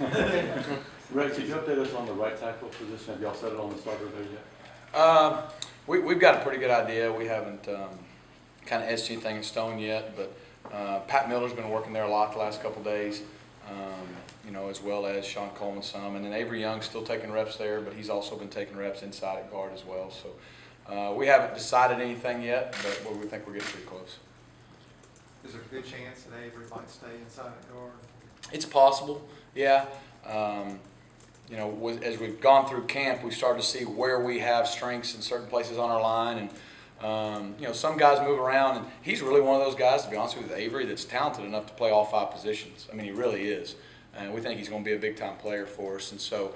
Rhett, could you update us on the right tackle position? Have y'all settled on the starter there yet? We've got a pretty good idea. We haven't kind of etched anything in stone yet, but Pat Miller's been working there a lot the last couple days, as well as Sean Coleman some. And then Avery Young's still taking reps there, but he's also been taking reps inside at guard as well. So we haven't decided anything yet, but we think we're getting pretty close. Is there a good chance that Avery might stay inside at guard? It's possible, yeah. As we've gone through camp, we've started to see where we have strengths in certain places on our line. And, some guys move around, and he's really one of those guys, to be honest with Avery, that's talented enough to play all 5 positions. I mean, he really is. And we think he's going to be a big-time player for us. And so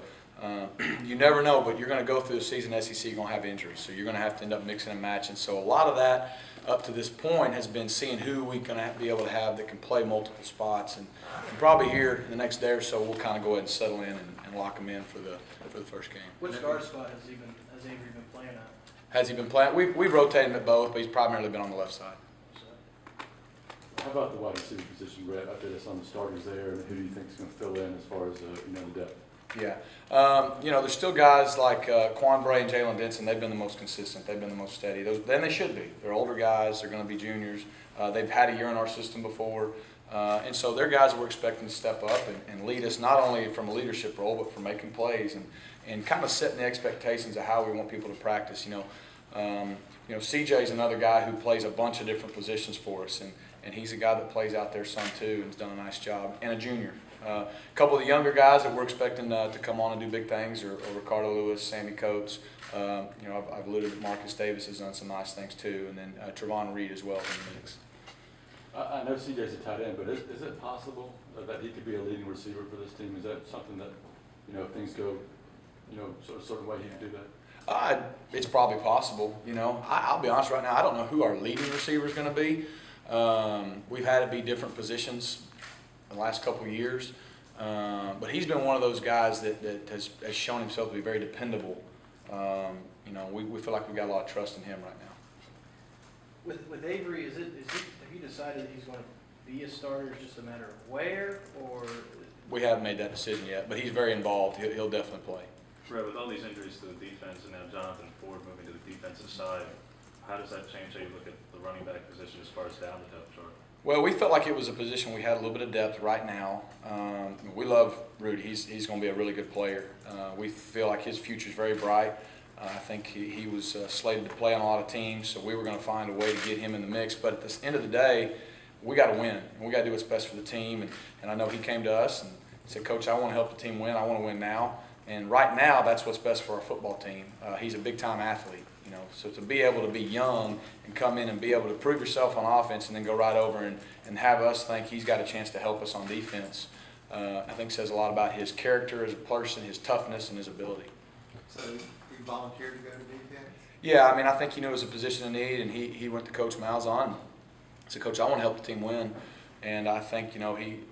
you never know, but you're going to go through the season SEC, you're going to have injuries. So you're going to have to end up mixing and matching. So a lot of that up to this point has been seeing who we can be able to have that can play multiple spots. And probably here in the next day or so, we'll kind of go ahead and settle in and lock him in for the first game. Which guard spot has Avery been playing at? Has he been playing? We've rotated him at both, but he's primarily been on the left side. How about the wide receiver position, Rhett? Update us on the starters there, and who do you think is going to fill in as far as the depth? Yeah. There's still guys like Quan Bray and Jalen Denson. They've been the most consistent. They've been the most steady. Then they should be. They're older guys. They're going to be juniors. They've had a year in our system before. And so they're guys that we're expecting to step up and lead us not only from a leadership role, but for making plays and kind of setting the expectations of how we want people to practice. CJ's another guy who plays a bunch of different positions for us, and he's a guy that plays out there some too and has done a nice job, and a junior. A couple of the younger guys that we're expecting to come on and do big things are Ricardo Lewis, Sammy Coates. I've alluded that Marcus Davis has done some nice things too, and then Trevon Reed as well in the mix. I know CJ's a tight end, but is it possible that he could be a leading receiver for this team? Is that something that, if things go, sort of a certain way, he could do that? It's probably possible. I'll be honest right now, I don't know who our leading receiver is going to be. We've had it be different positions the last couple of years, but he's been one of those guys that has shown himself to be very dependable. We feel like we've got a lot of trust in him right now. With Avery, have you decided that he's going to be a starter? It's just a matter of where, or? We haven't made that decision yet, but he's very involved. He'll definitely play. Right, with all these injuries to the defense and now Jonathan Ford moving to the defensive side, how does that change how you look at the running back position as far as down the depth chart? Well, we felt like it was a position we had a little bit of depth right now. We love Rudy. He's going to be a really good player. We feel like his future is very bright. I think he was slated to play on a lot of teams, so we were going to find a way to get him in the mix. But at the end of the day, we got to win, and we got to do what's best for the team. And I know he came to us and said, "Coach, I want to help the team win. I want to win now." And right now, that's what's best for our football team. He's a big-time athlete, so to be able to be young and come in and be able to prove yourself on offense and then go right over and have us think he's got a chance to help us on defense, I think says a lot about his character as a person, his toughness, and his ability. So you volunteered to go to defense? Yeah, I think he knew it was a position of need, and he went to Coach Malzahn and said, "Coach, I want to help the team win." And I think,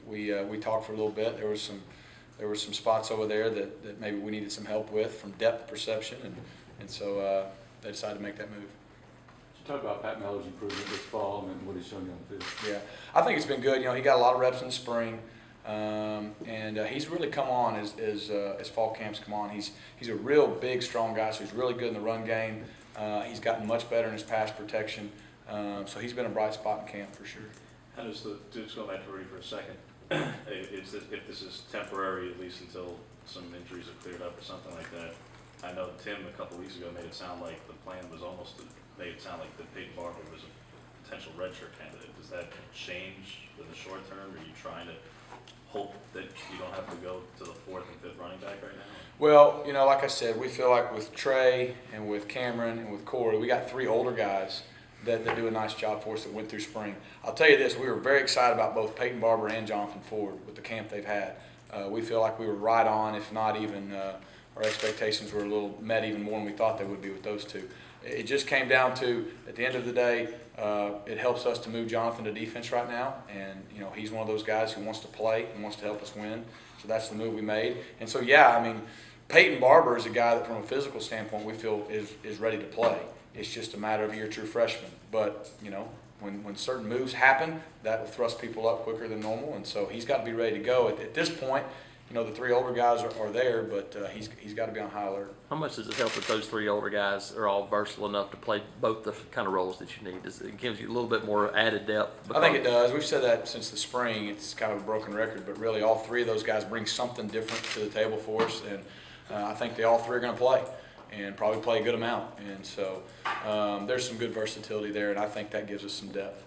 we talked for a little bit. There were some spots over there that maybe we needed some help with from depth perception, and so they decided to make that move. You talk about Pat Miller's improvement this fall and what he's shown you on the field. Yeah, I think it's been good. He got a lot of reps in the spring, and he's really come on as fall camps come on. He's a real big, strong guy, so he's really good in the run game. He's gotten much better in his pass protection, so he's been a bright spot in camp for sure. How does just go back to Rudy for a second, if this is temporary, at least until some injuries are cleared up or something like that. I know Tim a couple weeks ago made it sound like the plan was made it sound like that Peyton Barber was a potential redshirt candidate. Does that change in the short term? Are you trying to hope that you don't have to go to the 4th and 5th running back right now? Well, like I said, we feel like with Trey and with Cameron and with Corey, we got 3 older guys that do a nice job for us that went through spring. I'll tell you this, we were very excited about both Peyton Barber and Jonathan Ford with the camp they've had. We feel like we were right on, if not even our expectations were a little met even more than we thought they would be with those 2. It just came down to, at the end of the day, it helps us to move Jonathan to defense right now, and he's one of those guys who wants to play and wants to help us win, so that's the move we made. And so Peyton Barber is a guy that from a physical standpoint we feel is ready to play. It's just a matter of you're a true freshman. But, when certain moves happen, that will thrust people up quicker than normal. And so he's got to be ready to go. At this point, the 3 older guys are there, but he's got to be on high alert. How much does it help that those 3 older guys are all versatile enough to play both the kind of roles that you need? It gives you a little bit more added depth? I think it does. We've said that since the spring. It's kind of a broken record, but really all 3 of those guys bring something different to the table for us, and I think they all 3 are going to play and probably play a good amount. And so there's some good versatility there, and I think that gives us some depth.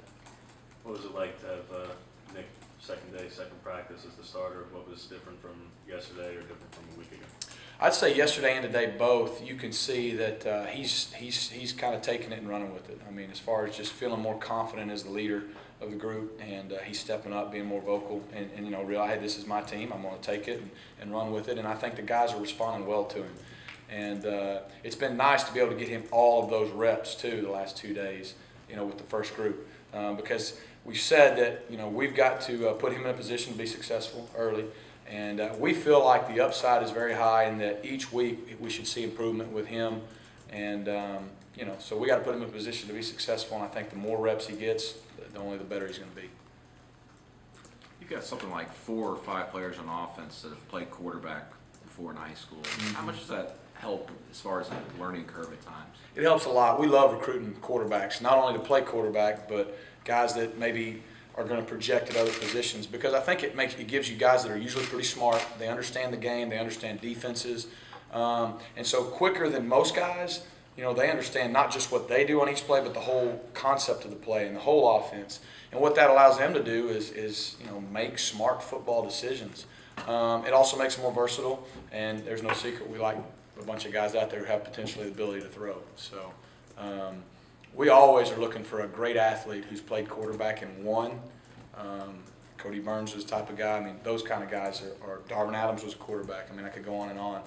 What was it like to have Nick second day, second practice as the starter? What was different from yesterday or different from a week ago? I'd say yesterday and today both. You can see that he's kind of taking it and running with it. I mean, as far as just feeling more confident as the leader of the group, and he's stepping up, being more vocal, and realize, hey, this is my team. I'm going to take it and run with it. And I think the guys are responding well to him. And it's been nice to be able to get him all of those reps too the last 2 days, with the first group, because we said that we've got to put him in a position to be successful early. And we feel like the upside is very high, and that each week we should see improvement with him. And, so we got to put him in a position to be successful. And I think the more reps he gets, the better he's going to be. You've got something like 4 or 5 players on offense that have played quarterback before in high school. Mm-hmm. How much does that help as far as the learning curve at times? It helps a lot. We love recruiting quarterbacks, not only to play quarterback, but guys that maybe are going to project at other positions, because I think it gives you guys that are usually pretty smart. They understand the game, they understand defenses, and so quicker than most guys, they understand not just what they do on each play, but the whole concept of the play and the whole offense. And what that allows them to do is make smart football decisions. It also makes them more versatile, and there's no secret we like a bunch of guys out there who have potentially the ability to throw. So we always are looking for a great athlete who's played quarterback and won. Cody Burns is the type of guy. I mean, those kind of guys are Darvin Adams was a quarterback. I mean, I could go on and on.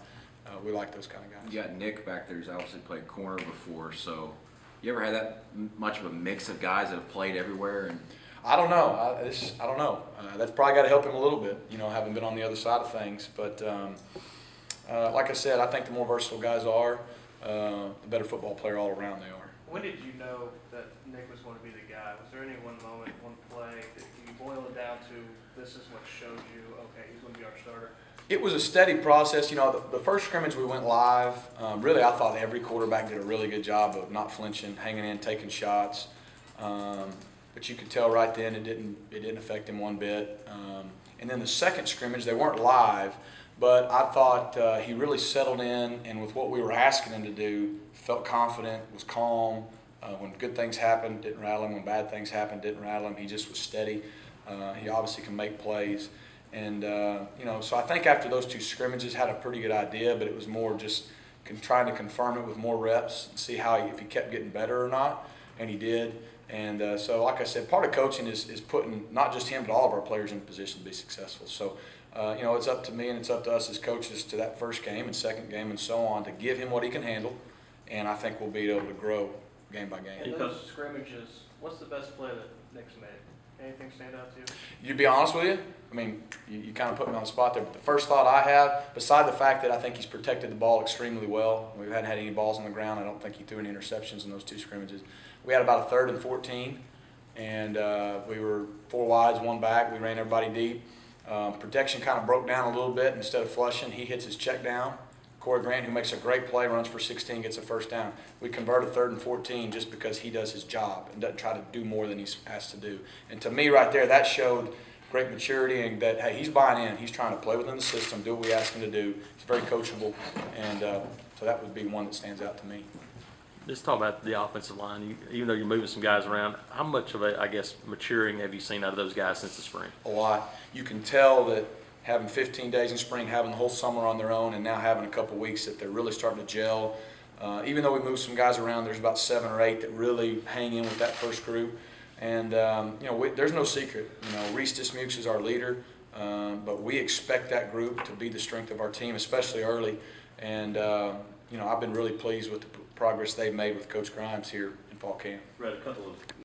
We like those kind of guys. You got Nick back there who's obviously played corner before, so you ever had that much of a mix of guys that have played everywhere? And I don't know. I don't know. That's probably got to help him a little bit, having been on the other side of things. But like I said, I think the more versatile guys are, the better football player all around they are. When did you know that Nick was going to be the guy? Was there any one moment, one play, that you boil it down to, this is what showed you, okay, he's going to be our starter? It was a steady process. The first scrimmage we went live, really I thought every quarterback did a really good job of not flinching, hanging in, taking shots. But you could tell right then it didn't affect him one bit. And then the second scrimmage, they weren't live, but I thought he really settled in, and with what we were asking him to do, felt confident, was calm. When good things happened, didn't rattle him. When bad things happened, didn't rattle him. He just was steady. He obviously can make plays. And, so I think after those 2 scrimmages, had a pretty good idea, but it was more just trying to confirm it with more reps and see if he kept getting better or not, and he did. And so, like I said, part of coaching is putting not just him, but all of our players in a position to be successful. So, it's up to me and it's up to us as coaches to that first game and second game and so on to give him what he can handle, and I think we'll be able to grow game by game. In those scrimmages, what's the best play that Nick's made? Anything stand out to you? To be honest with you, I mean, you kind of put me on the spot there, but the first thought I have, beside the fact that I think he's protected the ball extremely well, we hadn't had any balls on the ground. I don't think he threw any interceptions in those 2 scrimmages. We had about a 3rd and 14, and we were 4 wides, 1 back. We ran everybody deep. Protection kind of broke down a little bit. Instead of flushing, he hits his check down. Corey Grant, who makes a great play, runs for 16, gets a first down. We convert a 3rd and 14 just because he does his job and doesn't try to do more than he's asked to do. And to me right there, that showed great maturity, and that, hey, he's buying in. He's trying to play within the system, do what we ask him to do. He's very coachable, and so that would be one that stands out to me. Just talk about the offensive line. Even though you're moving some guys around, how much of maturing have you seen out of those guys since the spring? A lot. You can tell that having 15 days in spring, having the whole summer on their own, and now having a couple weeks that they're really starting to gel. Even though we moved some guys around, there's about 7 or 8 that really hang in with that first group. And, there's no secret. Reese Dismukes is our leader, but we expect that group to be the strength of our team, especially early. And, I've been really pleased with the progress they've made with Coach Grimes here in fall camp. Read a couple of